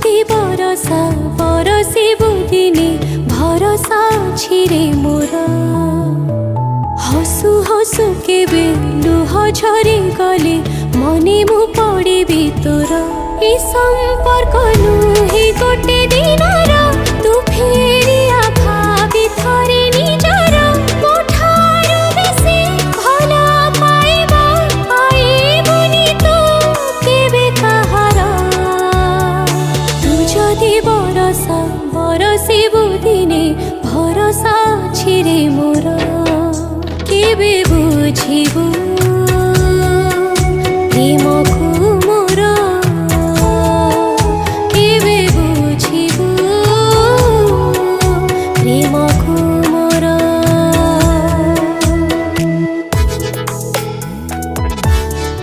যদি বরষা বরষিবু দিনে ভরসা ଅଛି রে মোর হসু হসু কেবে লুহ ঝরি গলে মনে মু পড়িবি তোর এই সম্পর্ক নুহে গোটে দিন